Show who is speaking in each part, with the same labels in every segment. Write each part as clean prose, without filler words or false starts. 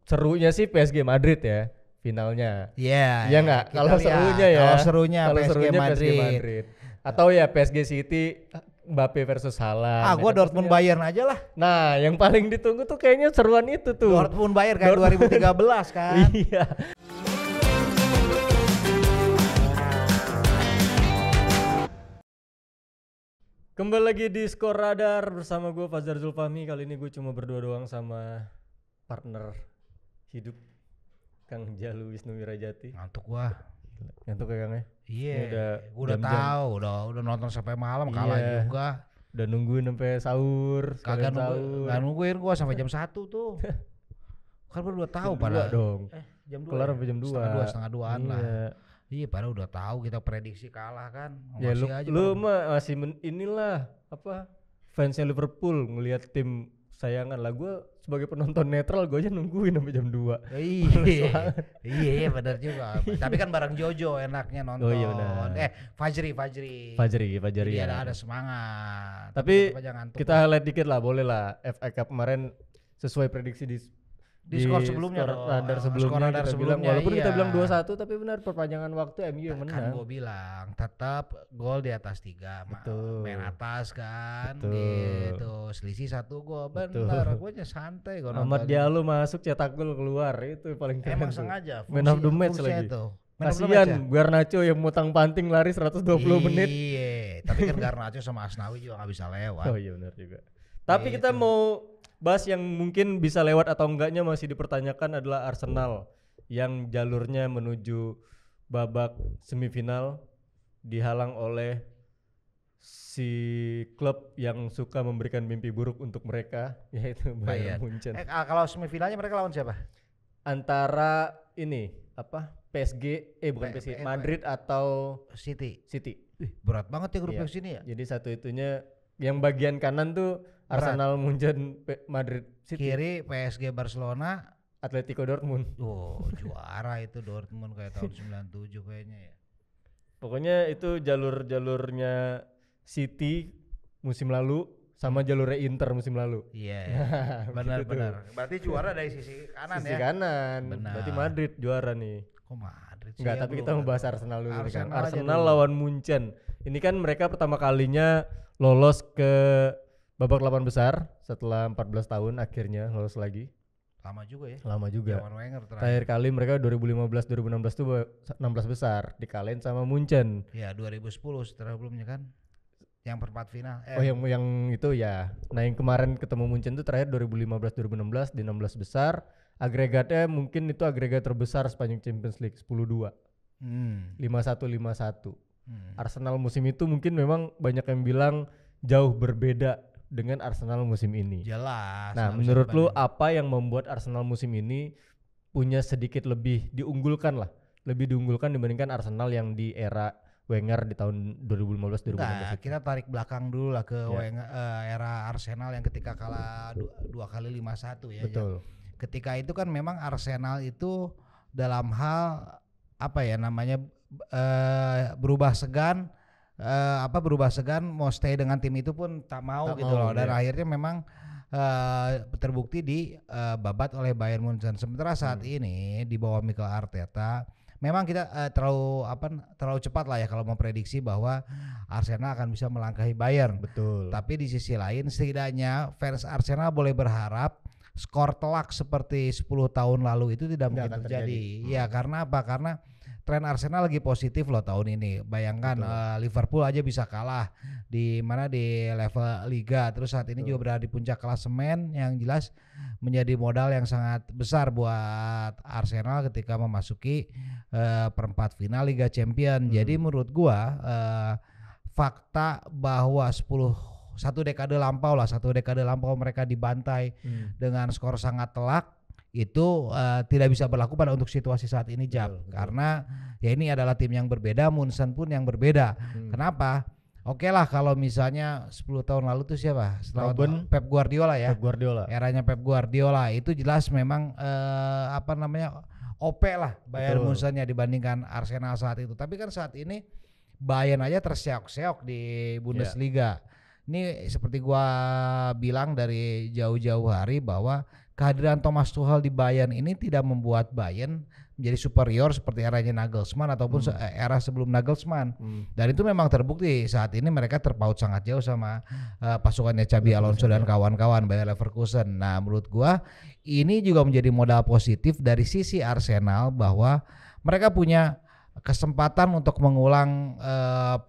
Speaker 1: serunya sih PSG Madrid ya finalnya.
Speaker 2: Iya.
Speaker 1: Iya nggak? Kalau serunya ya.
Speaker 2: Kalau serunya
Speaker 1: Kalau
Speaker 2: PSG
Speaker 1: serunya
Speaker 2: Madrid.
Speaker 1: PSG Madrid. Atau ya PSG City Mbappe versus Haaland.
Speaker 2: Gue Dortmund Bayern aja lah.
Speaker 1: Nah, yang paling ditunggu tuh kayaknya seruan itu tuh.
Speaker 2: Dortmund Bayern kayak 2013 kan.
Speaker 1: Iya. Kembali lagi di Skor Radar bersama gue Fajar Zulfahmi. Kali ini gue cuma berdua doang sama partner hidup Kang Jalu Wisnu Wirajati.
Speaker 2: Ngantuk gua.
Speaker 1: Ngantuk ya Kang ya?
Speaker 2: Iya. Udah tahu, udah nonton sampai malam kalah juga.
Speaker 1: Udah nungguin sampai sahur.
Speaker 2: Kagak nungguin gua sampai jam 1 tuh. Kan gua udah tahu pada
Speaker 1: dong.
Speaker 2: Jam 2.
Speaker 1: Kelar sampai jam 2.
Speaker 2: Setengah 2-an lah. Iya, padahal udah tahu kita prediksi kalah kan.
Speaker 1: Ya lu mah masih inilah apa fansnya Liverpool ngelihat tim sayangan lah. Gue sebagai penonton netral gue aja nungguin sampai jam 2.
Speaker 2: Iya benar juga. Tapi kan bareng Jojo enaknya nonton.
Speaker 1: Oh iya benar.
Speaker 2: Fajri
Speaker 1: ya.
Speaker 2: Ada semangat.
Speaker 1: Tapi kita highlight dikit lah, boleh lah. FA Cup kemarin sesuai prediksi di
Speaker 2: skor sebelumnya
Speaker 1: skor radar sebelumnya walaupun kita bilang 2-1 tapi benar perpanjangan waktu MU yang menang.
Speaker 2: Kan gue bilang tetap gol di atas 3 main atas kan.
Speaker 1: Betul.
Speaker 2: Gitu selisih 1 gol benar. Gue santai gue nonton.
Speaker 1: Ahmad Diallo masuk cetak gol keluar itu paling keren.
Speaker 2: Emang sengaja
Speaker 1: Man of the match lagi. Kasian Garnacho yang mutang panting lari 120 menit.
Speaker 2: Iya, tapi kan Garnacho sama Asnawi juga gak bisa lewat.
Speaker 1: Oh iya benar juga. Tapi kita mau bahas yang mungkin bisa lewat atau enggaknya masih dipertanyakan adalah Arsenal yang jalurnya menuju babak semifinal dihalang oleh si klub yang suka memberikan mimpi buruk untuk mereka, yaitu Bayern Munchen.
Speaker 2: Kalau semifinalnya mereka lawan siapa?
Speaker 1: Antara ini apa? PSG bukan PSG, Madrid atau
Speaker 2: City.
Speaker 1: Berat
Speaker 2: banget ya grup sini ya.
Speaker 1: Jadi satu itunya yang bagian kanan tuh Arsenal, Munchen, Madrid, City.
Speaker 2: Kiri PSG Barcelona,
Speaker 1: Atletico Dortmund.
Speaker 2: Oh, juara itu Dortmund kayak tahun 97 kayaknya ya.
Speaker 1: Pokoknya itu jalurnya City musim lalu sama jalurnya Inter musim lalu.
Speaker 2: Iya. Benar. Berarti juara dari sisi kanan
Speaker 1: sisi kanan. Benar. Berarti Madrid juara nih.
Speaker 2: Kok Madrid sih?
Speaker 1: Enggak, tapi kita mau bahas Arsenal dulu nih kan. Arsenal lawan Munchen. Ini kan mereka pertama kalinya lolos ke babak 8 besar setelah 14 tahun akhirnya lolos lagi.
Speaker 2: Lama juga ya.
Speaker 1: Zaman Wenger terakhir kali mereka 2015-2016 tuh 16 besar dikalahin sama Munchen.
Speaker 2: Ya 2010 setelah belumnya kan. Yang perempat final.
Speaker 1: Yang itu ya. Nah yang kemarin ketemu Munchen tuh terakhir 2015-2016 di 16 besar. Agregatnya mungkin itu agregat terbesar sepanjang Champions League 10-2. 5-1. Arsenal musim itu mungkin memang banyak yang bilang jauh berbeda dengan Arsenal musim ini.
Speaker 2: Jelas.
Speaker 1: Nah, menurut lu apa yang membuat Arsenal musim ini punya sedikit lebih diunggulkan dibandingkan Arsenal yang di era Wenger di tahun 2015-2016?
Speaker 2: Nah, kita tarik belakang dulu lah ke Wenger, era Arsenal yang ketika kalah 2 kali 5-1 ya.
Speaker 1: Betul.
Speaker 2: Ketika itu kan memang Arsenal itu dalam hal berubah segan mau stay dengan tim itu pun tak mau gitu loh. Dan akhirnya memang terbukti babat oleh Bayern Munchen. Sementara saat ini di bawah Mikel Arteta memang kita terlalu cepat lah ya kalau memprediksi bahwa Arsenal akan bisa melangkahi Bayern.
Speaker 1: Betul.
Speaker 2: Tapi di sisi lain setidaknya fans Arsenal boleh berharap skor telak seperti 10 tahun lalu itu tidak mungkin terjadi. Ya karena apa? Karena tren Arsenal lagi positif loh tahun ini. Bayangkan Liverpool aja bisa kalah di level liga. Terus saat ini juga berada di puncak klasemen, yang jelas menjadi modal yang sangat besar buat Arsenal ketika memasuki perempat final Liga Champion. Jadi menurut gua fakta bahwa satu dekade lampau mereka dibantai dengan skor sangat telak itu tidak bisa berlaku pada untuk situasi saat ini karena ya ini adalah tim yang berbeda, Munchen pun yang berbeda. Kenapa? Oke lah kalau misalnya 10 tahun lalu tuh siapa? Pep Guardiola ya. Eranya Pep Guardiola itu jelas memang OP lah Bayern Munchen-nya dibandingkan Arsenal saat itu. Tapi kan saat ini Bayern aja terseok-seok di Bundesliga. Ini seperti gua bilang dari jauh-jauh hari bahwa kehadiran Thomas Tuchel di Bayern ini tidak membuat Bayern menjadi superior seperti eranya Nagelsmann ataupun era sebelum Nagelsmann. Dan itu memang terbukti saat ini mereka terpaut sangat jauh sama pasukannya Xabi Alonso dan kawan-kawan Bayer Leverkusen. Nah, menurut gua ini juga menjadi modal positif dari sisi Arsenal bahwa mereka punya kesempatan untuk mengulang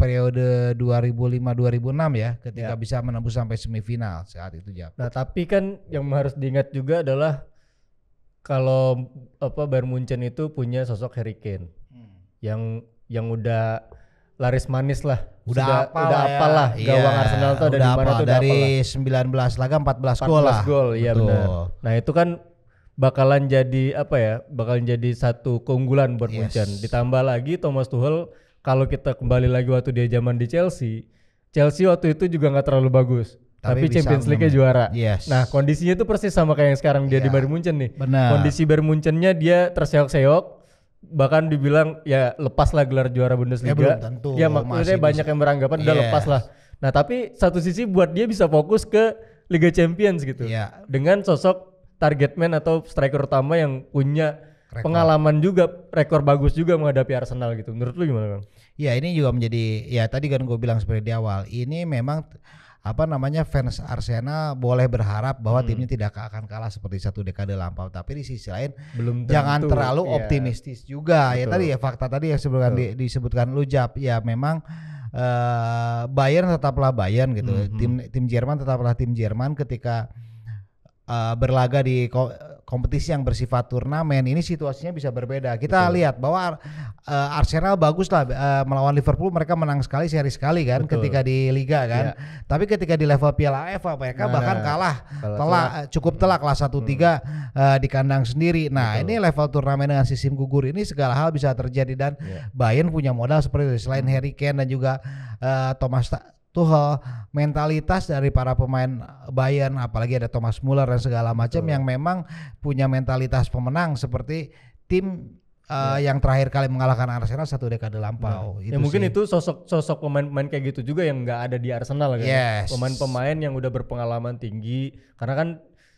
Speaker 2: periode 2005-2006 ya, ketika bisa menembus sampai semifinal saat itu, Jap.
Speaker 1: Nah, tapi kan yang harus diingat juga adalah kalau Bayern Munchen itu punya sosok Harry Kane yang udah laris manis lah.
Speaker 2: Udah
Speaker 1: apal lah gawang Arsenal tuh ada di mana tuh
Speaker 2: dari 19 laga 14 gol lah.
Speaker 1: 14 gol, iya benar. Nah, itu kan bakalan jadi bakalan jadi satu keunggulan buat Munchen. Ditambah lagi Thomas Tuchel, kalau kita kembali lagi waktu dia zaman di Chelsea waktu itu juga nggak terlalu bagus. Tapi Champions League-nya juara. Nah, kondisinya itu persis sama kayak yang sekarang dia di Bayern Munchen nih.
Speaker 2: Benar.
Speaker 1: Kondisi Bayern Munchen-nya dia terseok-seok, bahkan dibilang ya lepaslah gelar juara Bundesliga.
Speaker 2: Belum tentu.
Speaker 1: Ya maksudnya banyak yang beranggapan udah lepas lah. Nah, tapi satu sisi buat dia bisa fokus ke Liga Champions gitu. Dengan sosok target man atau striker utama yang punya pengalaman juga, rekor bagus juga menghadapi Arsenal gitu. Menurut lu gimana, Bang?
Speaker 2: Ya, ini juga menjadi, ya tadi kan gue bilang seperti di awal, ini memang fans Arsenal boleh berharap bahwa timnya tidak akan kalah seperti satu dekade lampau, tapi di sisi lain jangan terlalu optimistis juga. Betul. Ya tadi fakta tadi yang disebutkan lu, Jap, ya memang Bayern tetaplah Bayern gitu. Tim Jerman tetaplah tim Jerman ketika berlaga di kompetisi yang bersifat turnamen. Ini situasinya bisa berbeda. Kita lihat bahwa Arsenal bagus lah melawan Liverpool, mereka menang seri sekali kan ketika di Liga kan. Tapi ketika di level Piala AFF mereka bahkan kalah cukup telak lah 1-3 di kandang sendiri. Nah, ini level turnamen dengan sistem gugur ini segala hal bisa terjadi, dan Bayern punya modal seperti itu. Selain Harry Kane dan juga Thomas Tuchel, mentalitas dari para pemain Bayern, apalagi ada Thomas Müller dan segala macam yang memang punya mentalitas pemenang seperti tim yang terakhir kali mengalahkan Arsenal satu dekade lampau.
Speaker 1: Ya mungkin itu sosok pemain-pemain kayak gitu juga yang nggak ada di Arsenal kan. Pemain-pemain yang udah berpengalaman tinggi, karena kan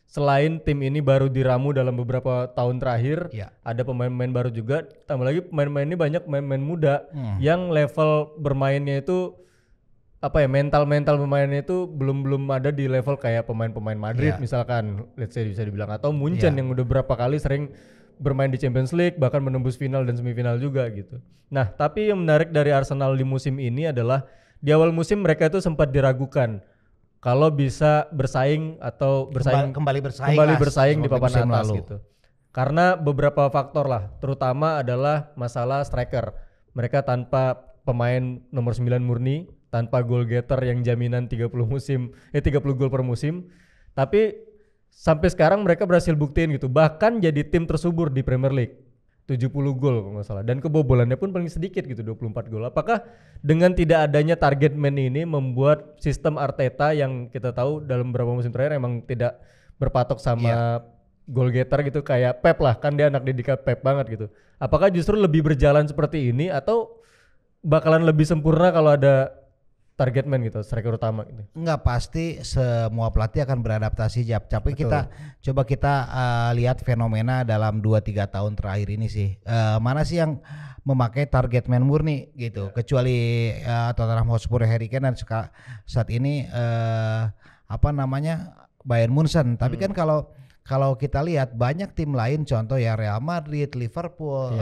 Speaker 1: selain tim ini baru diramu dalam beberapa tahun terakhir, ada pemain-pemain baru juga. Tambah lagi pemain-pemain ini banyak pemain-pemain muda yang level bermainnya itu mental pemainnya itu belum ada di level kayak pemain-pemain Madrid misalkan, let's say bisa dibilang, atau Munchen yang udah berapa kali sering bermain di Champions League, bahkan menembus final dan semifinal juga gitu. Nah, tapi yang menarik dari Arsenal di musim ini adalah di awal musim mereka itu sempat diragukan kalau bisa bersaing atau kembali bersaing di papan atas gitu. Karena beberapa faktor lah, terutama adalah masalah striker. Mereka tanpa pemain nomor 9 murni, tanpa goal getter yang jaminan 30 gol per musim. Tapi sampai sekarang mereka berhasil buktiin gitu, bahkan jadi tim tersubur di Premier League, 70 gol kalau nggak salah, dan kebobolannya pun paling sedikit gitu, 24 gol. Apakah dengan tidak adanya target man ini membuat sistem Arteta yang kita tahu dalam beberapa musim terakhir emang tidak berpatok sama goal getter gitu, kayak Pep lah, kan dia anak didikan Pep banget gitu. Apakah justru lebih berjalan seperti ini atau bakalan lebih sempurna kalau ada target man gitu, striker utama gitu?
Speaker 2: Enggak, pasti semua pelatih akan beradaptasi, Jap. Tapi kita lihat fenomena dalam 2-3 tahun terakhir ini sih. Mana sih yang memakai target man murni gitu? Kecuali Tottenham Hotspur, Harry Kane, dan saat ini Bayern Munchen. Tapi kan kalau kita lihat banyak tim lain, contoh ya Real Madrid, Liverpool,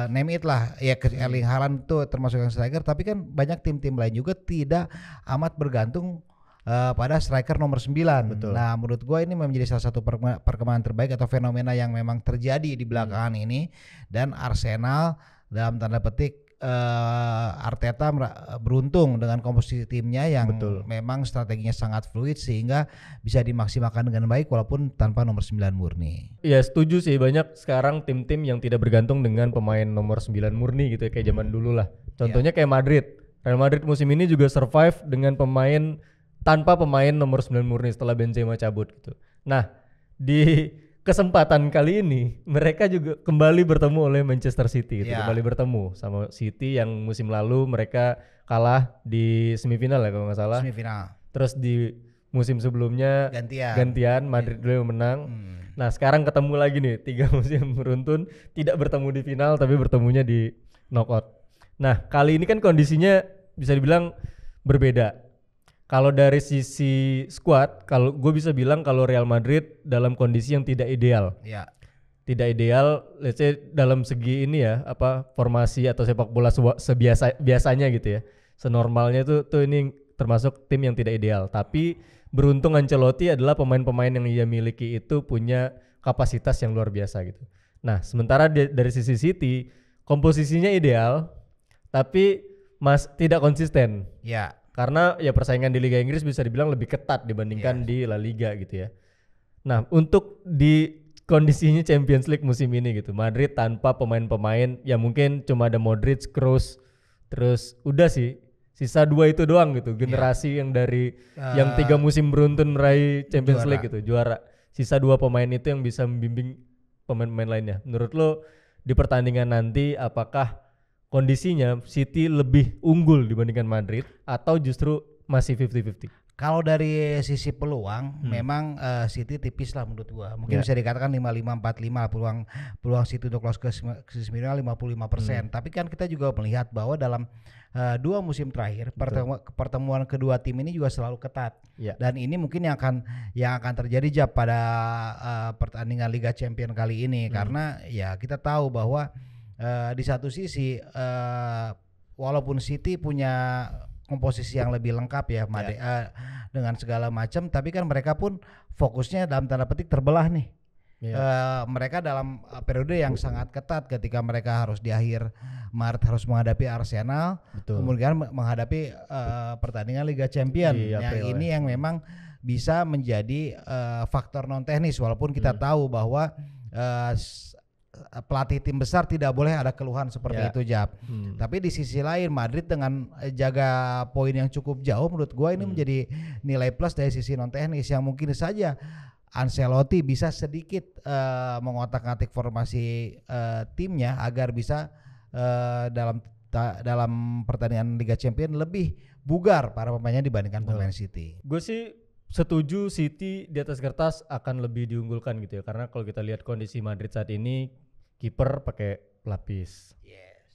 Speaker 2: name it lah, ya Erling Haaland tuh termasuk yang striker. Tapi kan banyak tim-tim lain juga tidak amat bergantung pada striker nomor 9. Betul. Nah, menurut gue ini menjadi salah satu perkembangan terbaik atau fenomena yang memang terjadi di belakangan ini. Dan Arsenal dalam tanda petik Arteta beruntung dengan komposisi timnya yang memang strateginya sangat fluid sehingga bisa dimaksimalkan dengan baik walaupun tanpa nomor 9 murni.
Speaker 1: Iya, setuju sih, banyak sekarang tim-tim yang tidak bergantung dengan pemain nomor 9 murni gitu ya, kayak zaman dulu lah. Contohnya kayak Madrid. Real Madrid musim ini juga survive dengan tanpa pemain nomor 9 murni setelah Benzema cabut gitu. Nah, di kesempatan kali ini mereka juga kembali bertemu oleh Manchester City gitu. Kembali bertemu sama City yang musim lalu mereka kalah di semifinal ya kalau nggak salah.
Speaker 2: Semifinal.
Speaker 1: Terus di musim sebelumnya gantian Madrid dulu yang menang. Nah sekarang ketemu lagi nih 3 musim beruntun tidak bertemu di final tapi bertemunya di knockout. Nah kali ini kan kondisinya bisa dibilang berbeda. Kalau dari sisi squad, kalau gue bisa bilang kalau Real Madrid dalam kondisi yang tidak ideal.
Speaker 2: Ya.
Speaker 1: Tidak ideal, let's say dalam segi ini ya, formasi atau sepak bola biasanya gitu ya. Senormalnya tuh ini termasuk tim yang tidak ideal. Tapi beruntung Ancelotti adalah pemain-pemain yang ia miliki itu punya kapasitas yang luar biasa gitu. Nah, sementara dari sisi City, komposisinya ideal, tapi tidak konsisten.
Speaker 2: Ya.
Speaker 1: Karena ya persaingan di Liga Inggris bisa dibilang lebih ketat dibandingkan di La Liga gitu ya. Nah, untuk di kondisinya Champions League musim ini gitu, Madrid tanpa pemain-pemain ya mungkin cuma ada Modric, Kroos, terus udah sih sisa 2 itu doang gitu, generasi yang dari yang 3 musim beruntun meraih Champions League gitu, juara. Sisa 2 pemain itu yang bisa membimbing pemain-pemain lainnya. Menurut lo di pertandingan nanti apakah kondisinya City lebih unggul dibandingkan Madrid atau justru masih 50-50?
Speaker 2: Kalau dari sisi peluang memang City tipis lah menurut gua. Mungkin bisa dikatakan 55-45 peluang City untuk lolos ke semifinal 55%. Tapi kan kita juga melihat bahwa dalam 2 musim terakhir pertemuan kedua tim ini juga selalu ketat. Dan ini mungkin yang akan terjadi Jap pada pertandingan Liga Champions kali ini karena ya kita tahu bahwa di satu sisi walaupun City punya komposisi yang lebih lengkap ya dengan segala macam, tapi kan mereka pun fokusnya dalam tanda petik terbelah nih. Mereka dalam periode yang sangat ketat ketika mereka harus di akhir Maret harus menghadapi Arsenal, kemudian menghadapi pertandingan Liga Champions yang memang bisa menjadi faktor non teknis walaupun kita tahu bahwa pelatih tim besar tidak boleh ada keluhan seperti itu Jap. Tapi di sisi lain Madrid dengan jaga poin yang cukup jauh menurut gua ini menjadi nilai plus dari sisi non teknis yang mungkin saja Ancelotti bisa sedikit mengotak-atik formasi timnya agar bisa dalam pertandingan Liga Champions lebih bugar para pemainnya dibandingkan pemain City.
Speaker 1: Gue sih setuju City di atas kertas akan lebih diunggulkan gitu ya, karena kalau kita lihat kondisi Madrid saat ini kiper pakai pelapis,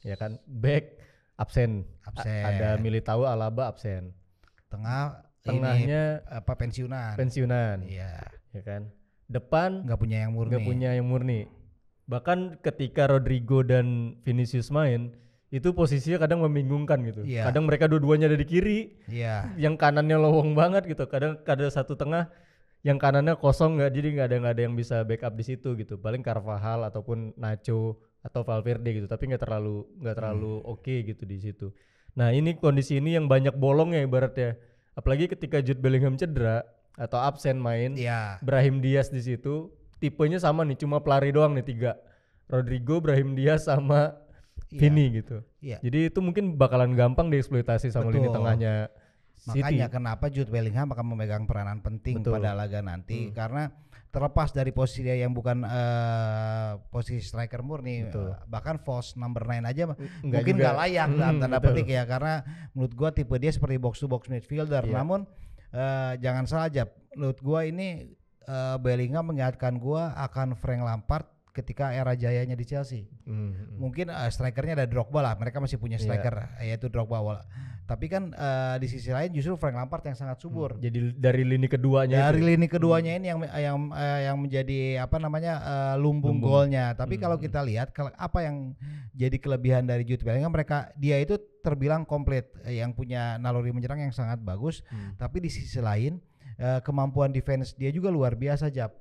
Speaker 1: ya kan, back absen. Ada Militao, Alaba absen, tengahnya pensiunan, ya kan, depan
Speaker 2: nggak punya yang murni.
Speaker 1: Bahkan ketika Rodrigo dan Vinicius main itu posisinya kadang membingungkan gitu. Kadang mereka dua-duanya ada di kiri, yang kanannya lowong banget gitu. Kadang ada satu tengah yang kanannya kosong, jadi nggak ada yang bisa backup di situ gitu. Paling Carvajal ataupun Nacho atau Valverde gitu. Tapi nggak terlalu oke gitu di situ. Nah ini kondisi ini yang banyak bolongnya ibaratnya. Apalagi ketika Jude Bellingham cedera atau absen main, Brahim Diaz di situ tipenya sama nih, cuma pelari doang nih 3. Rodrigo, Brahim Diaz sama Vini gitu. Jadi itu mungkin bakalan gampang dieksploitasi sama lini tengahnya City.
Speaker 2: Makanya kenapa Jude Bellingham akan memegang peranan penting pada laga nanti karena terlepas dari posisi dia yang bukan posisi striker murni, bahkan false number 9 aja mungkin nggak layak dalam tanda petik ya, karena menurut gua tipe dia seperti box to box midfielder. Namun jangan salah aja, menurut gua ini Bellingham mengingatkan gua akan Frank Lampard ketika era jayanya di Chelsea. Mungkin strikernya ada Drogba lah, mereka masih punya striker yaitu Drogba. Tapi kan di sisi lain justru Frank Lampard yang sangat subur.
Speaker 1: Jadi dari lini keduanya
Speaker 2: ini yang menjadi lumbung golnya. Tapi kalau kita lihat apa yang jadi kelebihan dari Jude Bellingham, dia itu terbilang komplit, yang punya naluri menyerang yang sangat bagus. Tapi di sisi lain kemampuan defense dia juga luar biasa Jap.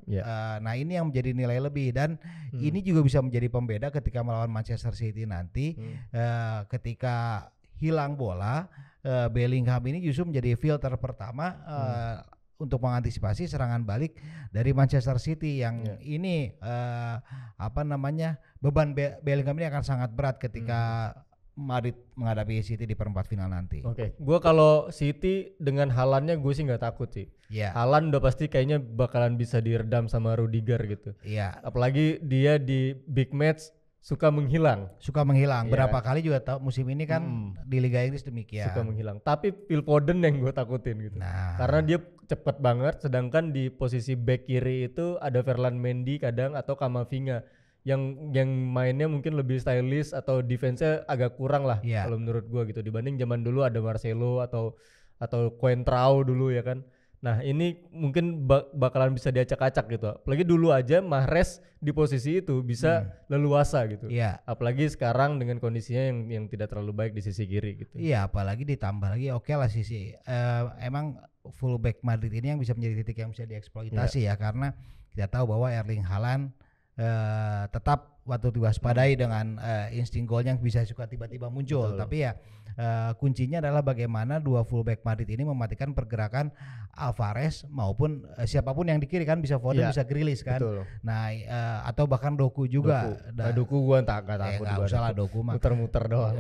Speaker 2: Nah ini yang menjadi nilai lebih, dan ini juga bisa menjadi pembeda ketika melawan Manchester City nanti. Ketika hilang bola, Bellingham ini justru menjadi filter pertama untuk mengantisipasi serangan balik dari Manchester City yang ini beban Bellingham ini akan sangat berat ketika Madrid menghadapi City di perempat final nanti.
Speaker 1: Gue kalau City dengan Haalandnya gue sih nggak takut sih. Haaland udah pasti kayaknya bakalan bisa diredam sama Rudiger gitu. Apalagi dia di big match suka menghilang.
Speaker 2: Iya.
Speaker 1: Iya.
Speaker 2: Berapa kali juga tahu musim ini kan di Liga Inggris demikian.
Speaker 1: Suka menghilang. Tapi Phil Foden yang gue takutin gitu.
Speaker 2: Nah,
Speaker 1: Karena dia cepet banget, sedangkan di posisi back kiri itu ada Ferland Mendy kadang atau Kamavinga yang mainnya mungkin lebih stylish atau defense-nya agak kurang lah
Speaker 2: Iya.
Speaker 1: kalau menurut gue gitu, dibanding zaman dulu ada Marcelo atau Coentrao dulu ya kan. Nah ini mungkin bakalan bisa diacak-acak gitu. Apalagi dulu aja Mahrez di posisi itu bisa leluasa gitu.
Speaker 2: Iya.
Speaker 1: Apalagi sekarang dengan kondisinya yang tidak terlalu baik di sisi kiri gitu.
Speaker 2: Iya, apalagi ditambah lagi oke lah sisi emang fullback Madrid ini yang bisa menjadi titik yang bisa dieksploitasi ya, karena kita tahu bahwa Erling Haaland tetap waktu diwaspadai dengan insting golnya yang bisa suka tiba-tiba muncul.
Speaker 1: Betul.
Speaker 2: Tapi ya kuncinya adalah bagaimana dua fullback Madrid ini mematikan pergerakan Alvarez maupun siapapun yang di kiri kan, bisa Foden, bisa Grealish kan.
Speaker 1: Betul.
Speaker 2: Nah atau bahkan Doku juga.
Speaker 1: Doku gua gak takut.
Speaker 2: Nggak usah lah Doku mah.
Speaker 1: Muter-muter doang.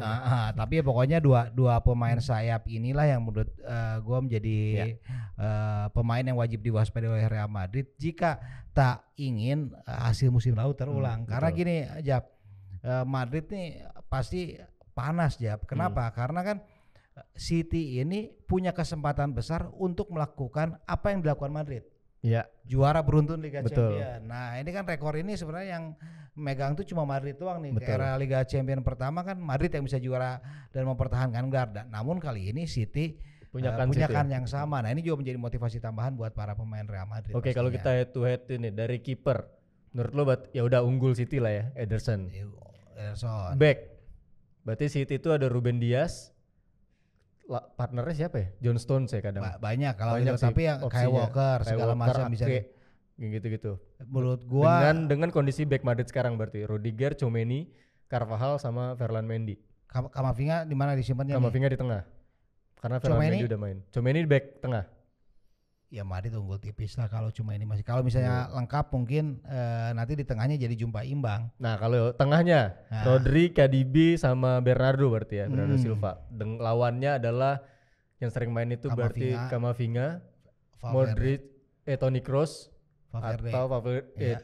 Speaker 2: Tapi ya pokoknya dua pemain sayap inilah yang menurut gua menjadi pemain yang wajib diwaspadai oleh Real Madrid jika tak ingin hasil musim lalu terulang. Karena gini aja, Madrid nih pasti panas ya. Kenapa? Karena kan City ini punya kesempatan besar untuk melakukan apa yang dilakukan Madrid.
Speaker 1: Ya.
Speaker 2: Juara beruntun Liga Champions. Nah ini kan rekor ini sebenarnya yang megang tuh cuma Madrid doang nih. Ke era Liga Champions pertama kan Madrid yang bisa juara dan mempertahankan gelar. Namun kali ini City punya yang sama. Nah ini juga menjadi motivasi tambahan buat para pemain Real Madrid.
Speaker 1: Oke, kalau kita head to head ini dari kiper, menurut lo ya udah unggul City lah ya, Ederson. Back, berarti City itu ada Ruben Dias. Partnernya siapa ya? John Stones ya kadang.
Speaker 2: Banyak kalau gitu, tapi yang kayak Walker segala macam bisa
Speaker 1: gitu.
Speaker 2: Menurut gua
Speaker 1: dengan kondisi back Madrid sekarang berarti Rudiger, Tchouaméni, Carvajal sama Ferland Mendy.
Speaker 2: Kamavinga di mana disimpannya?
Speaker 1: Kamavinga di tengah. Karena Ferland Mendy udah main. Tchouaméni back tengah.
Speaker 2: Ya Madrid unggul tipis lah kalau cuma ini masih. Kalau misalnya lengkap mungkin nanti di tengahnya jadi jumpa imbang.
Speaker 1: Nah kalau tengahnya Rodri, KDB sama Bernardo berarti ya, Bernardo Silva. Lawannya adalah yang sering main itu berarti Kamavinga, Modric, Toni Kroos atau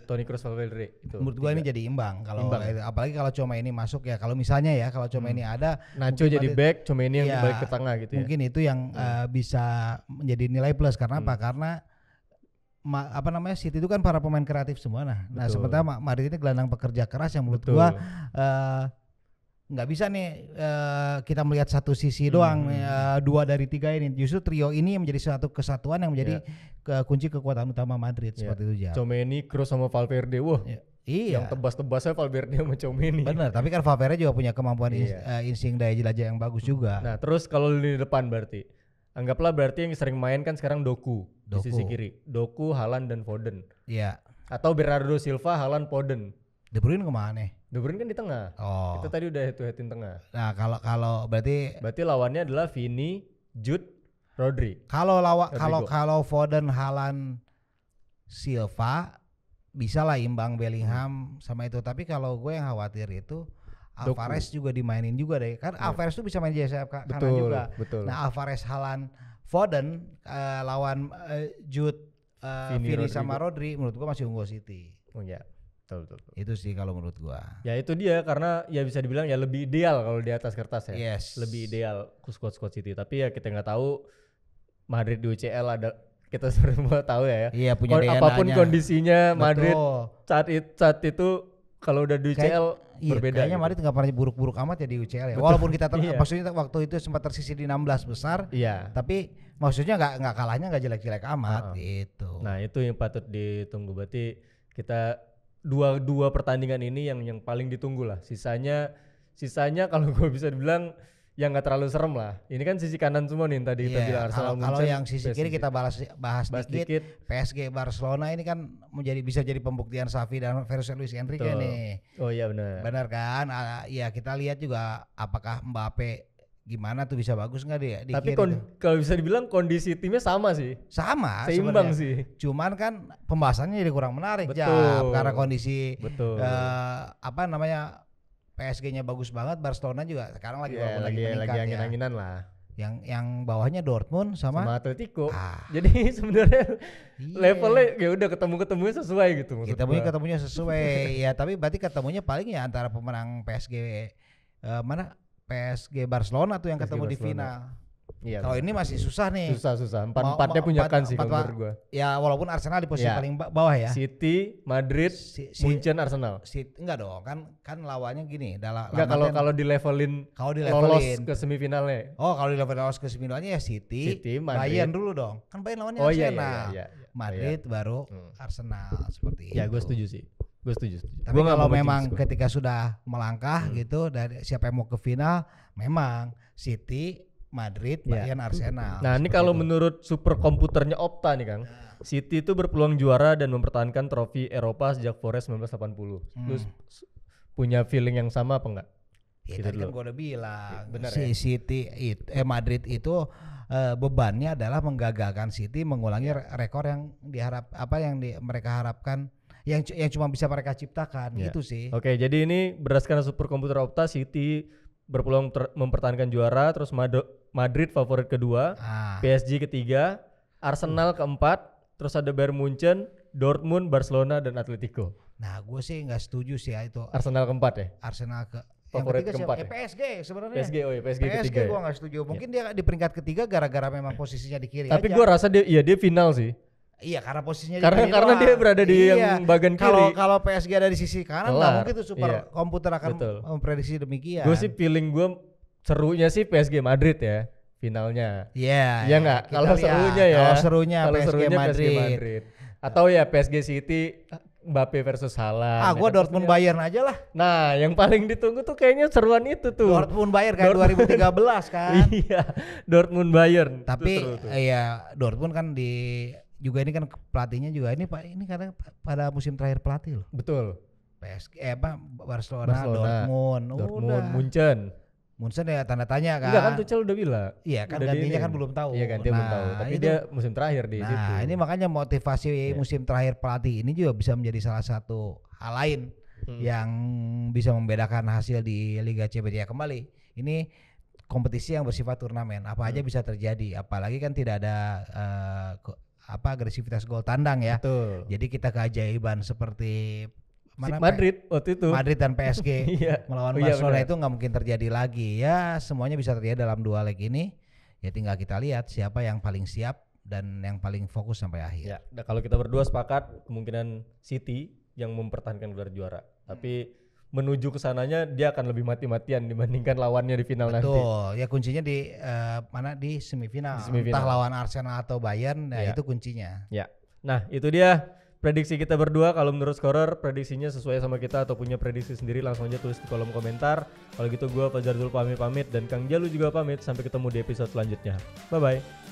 Speaker 1: Toni Kroos, Valverde.
Speaker 2: Menurut gua ini jadi imbang kalau apalagi kalau cuma ini masuk ya. Kalau misalnya ya kalau cuma ini ada
Speaker 1: Nacho jadi back, cuma ini yang balik ke tengah gitu ya.
Speaker 2: Mungkin itu yang bisa menjadi nilai plus karena apa? Karena City itu kan para pemain kreatif semua. Nah sementara Madrid ini gelandang pekerja keras yang menurut gua nggak bisa nih kita melihat satu sisi doang, 2 dari 3 ini. Justru trio ini menjadi satu kesatuan yang menjadi kunci kekuatan utama Madrid seperti itu ya.
Speaker 1: Tchouaméni, Kroos sama Valverde,
Speaker 2: Iya.
Speaker 1: Yang tebas-tebasnya Valverde sama Tchouaméni.
Speaker 2: Benar, tapi kan Valverde juga punya kemampuan insting daya jelajah yang bagus juga.
Speaker 1: Nah terus kalau di depan berarti anggaplah berarti yang sering main kan sekarang Doku di sisi kiri. Doku, Haaland dan Foden.
Speaker 2: Iya.
Speaker 1: Atau Bernardo Silva, Haaland, Foden.
Speaker 2: De Bruyne kemana?
Speaker 1: De Bruyne kan di tengah. Kita tadi udah head to headin tengah.
Speaker 2: Nah kalau berarti
Speaker 1: lawannya adalah Vini, Jude, Rodri.
Speaker 2: Kalau Foden, Haaland, Silva bisa lah imbang Bellingham sama itu. Tapi kalau gue yang khawatir itu Alvarez juga dimainin juga deh. Kan Alvarez tuh bisa main jadi sayap kanan juga.
Speaker 1: Betul.
Speaker 2: Nah Alvarez, Haaland, Foden lawan Jude, Vini sama Rodri menurut gue masih unggul City.
Speaker 1: Oh ya. Betul.
Speaker 2: Itu sih kalau menurut gua.
Speaker 1: Ya itu dia, karena ya bisa dibilang ya lebih ideal kalau di atas kertas ya.
Speaker 2: Yes.
Speaker 1: Lebih ideal squad City. Tapi ya kita nggak tahu Madrid di UCL ada, kita semua tahu ya.
Speaker 2: Iya punya DNA-nya.
Speaker 1: Apapun kondisinya Madrid
Speaker 2: Betul.
Speaker 1: saat itu kalau udah di UCL berbeda.
Speaker 2: Kayaknya
Speaker 1: gitu.
Speaker 2: Madrid nggak pernah buruk-buruk amat ya di UCL ya. Walaupun kita maksudnya waktu itu sempat tersisih di 16 besar.
Speaker 1: Iya.
Speaker 2: Tapi maksudnya nggak kalahnya nggak jelek-jelek amat gitu.
Speaker 1: Nah itu yang patut ditunggu. Berarti kita dua pertandingan ini yang paling ditunggu lah. Sisanya kalau gue bisa dibilang yang nggak terlalu serem lah. Ini kan sisi kanan semua nih tadi kita bilang Arsenal.
Speaker 2: Kalau yang sisi kiri kita bahas dikit. PSG Barcelona ini kan bisa jadi pembuktian Xavi dan versus Luis Enrique nih.
Speaker 1: Oh iya benar.
Speaker 2: Benar kan? Ya kita lihat juga apakah Mbappe gimana tuh bisa bagus nggak dia?
Speaker 1: Tapi kalau bisa dibilang kondisi timnya sama sih.
Speaker 2: Sama.
Speaker 1: Seimbang sih.
Speaker 2: Cuman kan pembahasannya jadi kurang menarik karena kondisi PSG-nya bagus banget, Barcelona juga sekarang lagi
Speaker 1: angin-anginan lah.
Speaker 2: Yang bawahnya Dortmund sama
Speaker 1: Atletico.
Speaker 2: Ah.
Speaker 1: Jadi sebenarnya
Speaker 2: Iya.
Speaker 1: levelnya ya udah ketemu-ketemunya sesuai gitu menurut
Speaker 2: Ketemunya
Speaker 1: gua.
Speaker 2: ketemunya sesuai ya, tapi berarti ketemunya paling ya antara pemenang PSG mana PSG Barcelona tuh yang
Speaker 1: PSG
Speaker 2: ketemu di
Speaker 1: Barcelona.
Speaker 2: final.
Speaker 1: Iya.
Speaker 2: Kalau ini masih susah nih.
Speaker 1: susah. Empat-empatnya punya
Speaker 2: empat-
Speaker 1: kans sih
Speaker 2: empat-
Speaker 1: kalau menurut gua.
Speaker 2: Ya walaupun Arsenal di posisi
Speaker 1: Ya.
Speaker 2: paling bawah ya.
Speaker 1: City, Madrid, Munchen, Arsenal.
Speaker 2: Enggak dong, kan lawannya gini,
Speaker 1: Enggak kalau di levelin
Speaker 2: kalau di
Speaker 1: lolos
Speaker 2: levelin.
Speaker 1: ke semifinalnya.
Speaker 2: Oh, kalau di level lolos ke sembilannya ya City,
Speaker 1: Madrid.
Speaker 2: Bayern dulu dong. Kan Bayern lawannya
Speaker 1: Oh iya
Speaker 2: Arsenal.
Speaker 1: iya.
Speaker 2: Madrid baru Arsenal seperti
Speaker 1: Ya
Speaker 2: itu.
Speaker 1: gue setuju sih. Gue setuju.
Speaker 2: Tapi
Speaker 1: Gua nggak
Speaker 2: kalau
Speaker 1: mau
Speaker 2: memang
Speaker 1: menjinx gua.
Speaker 2: ketika sudah melangkah gitu dari siapa yang mau ke final, memang City, Madrid,
Speaker 1: Ya.
Speaker 2: Bayern, Arsenal.
Speaker 1: Nah ini
Speaker 2: Seperti
Speaker 1: kalau
Speaker 2: itu.
Speaker 1: menurut super komputernya Opta nih Kang, City itu berpeluang juara dan mempertahankan trofi Eropa sejak Forest 1980. Lu punya feeling yang sama apa enggak?
Speaker 2: Ya,
Speaker 1: Gitu
Speaker 2: tadi kan
Speaker 1: dulu.
Speaker 2: gue udah bilang,
Speaker 1: Bener
Speaker 2: si City Madrid itu bebannya adalah menggagalkan City mengulangi rekor yang mereka harapkan, yang cuma bisa mereka ciptakan
Speaker 1: Ya.
Speaker 2: gitu sih.
Speaker 1: Oke, jadi ini berdasarkan super komputer Opta, City berpeluang mempertahankan juara, terus Madrid favorit kedua,
Speaker 2: Ah,
Speaker 1: PSG ketiga, Arsenal keempat, terus ada Bayern Munchen, Dortmund, Barcelona dan Atletico.
Speaker 2: nah gue sih nggak setuju sih ya itu
Speaker 1: Arsenal keempat ya.
Speaker 2: Arsenal
Speaker 1: Favorit
Speaker 2: yang ketiga
Speaker 1: keempat
Speaker 2: siapa?
Speaker 1: ya?
Speaker 2: PSG sebenarnya.
Speaker 1: PSG ketiga.
Speaker 2: gue
Speaker 1: Ya.
Speaker 2: nggak setuju. Mungkin dia di peringkat ketiga gara-gara memang posisinya di kiri
Speaker 1: Tapi
Speaker 2: aja.
Speaker 1: gue rasa dia final sih.
Speaker 2: Iya, karena posisinya
Speaker 1: Karena
Speaker 2: di kiri
Speaker 1: karena
Speaker 2: doang.
Speaker 1: dia berada di
Speaker 2: Iya.
Speaker 1: yang bagian
Speaker 2: Kalau
Speaker 1: kiri.
Speaker 2: kalau PSG ada di sisi kanan, nggak
Speaker 1: Kelar.
Speaker 2: mungkin tuh super
Speaker 1: Iya.
Speaker 2: komputer akan
Speaker 1: Betul.
Speaker 2: memprediksi demikian.
Speaker 1: Gue sih feeling gue serunya sih PSG Madrid ya finalnya.
Speaker 2: Iya.
Speaker 1: Iya nggak?
Speaker 2: Kita
Speaker 1: Kalau
Speaker 2: lihat.
Speaker 1: serunya ya.
Speaker 2: Kalau serunya
Speaker 1: Kalau
Speaker 2: PSG
Speaker 1: serunya
Speaker 2: Madrid.
Speaker 1: Atau ya PSG City Mbappe versus Haaland.
Speaker 2: Ah,
Speaker 1: ya
Speaker 2: gue
Speaker 1: kan?
Speaker 2: Dortmund Bayern aja lah.
Speaker 1: Nah, yang paling ditunggu tuh kayaknya seruan itu tuh.
Speaker 2: Dortmund Bayern kayak 2013 kan.
Speaker 1: Iya, Dortmund Bayern.
Speaker 2: Tapi
Speaker 1: Itu seru tuh.
Speaker 2: ya Dortmund kan juga ini kan pelatihnya juga ini karena pada musim terakhir pelatih loh.
Speaker 1: Betul.
Speaker 2: PSG Barcelona, Dortmund, udah. Munchen ya tanda tanya kan.
Speaker 1: Enggak kan Tuchel udah bilang.
Speaker 2: Iya kan
Speaker 1: Udah
Speaker 2: gantinya
Speaker 1: diinin.
Speaker 2: kan belum tahu.
Speaker 1: Iya gantinya belum tahu. Tapi
Speaker 2: itu-
Speaker 1: dia musim terakhir di situ.
Speaker 2: Nah ini makanya motivasi
Speaker 1: Iya.
Speaker 2: musim terakhir pelatih ini juga bisa menjadi salah satu hal lain yang bisa membedakan hasil di Liga Champions. Ya kembali ini kompetisi yang bersifat turnamen, apa aja bisa terjadi. Apalagi kan tidak ada agresivitas gol tandang ya.
Speaker 1: Betul.
Speaker 2: Jadi kita keajaiban seperti
Speaker 1: Madrid waktu itu.
Speaker 2: Madrid dan PSG
Speaker 1: Iya.
Speaker 2: melawan
Speaker 1: Oh iya,
Speaker 2: Barcelona
Speaker 1: benar.
Speaker 2: itu nggak mungkin terjadi lagi. Ya semuanya bisa terjadi dalam dua leg ini. Ya tinggal kita lihat siapa yang paling siap dan yang paling fokus sampai akhir.
Speaker 1: Ya, nah kalau kita berdua sepakat kemungkinan City yang mempertahankan gelar juara. Tapi menuju ke sananya dia akan lebih mati-matian dibandingkan lawannya di final nanti.
Speaker 2: Betul. Ya kuncinya di di semifinal.
Speaker 1: Di semifinal.
Speaker 2: Entah lawan Arsenal atau Bayern, nah
Speaker 1: Iya.
Speaker 2: itu kuncinya.
Speaker 1: Ya. Nah, itu dia prediksi kita berdua. Kalau menurut scorer prediksinya sesuai sama kita atau punya prediksi sendiri langsung aja tulis di kolom komentar. Kalau gitu gua Fajar dulu pamit dan Kang Jalu juga pamit. Sampai ketemu di episode selanjutnya. Bye bye.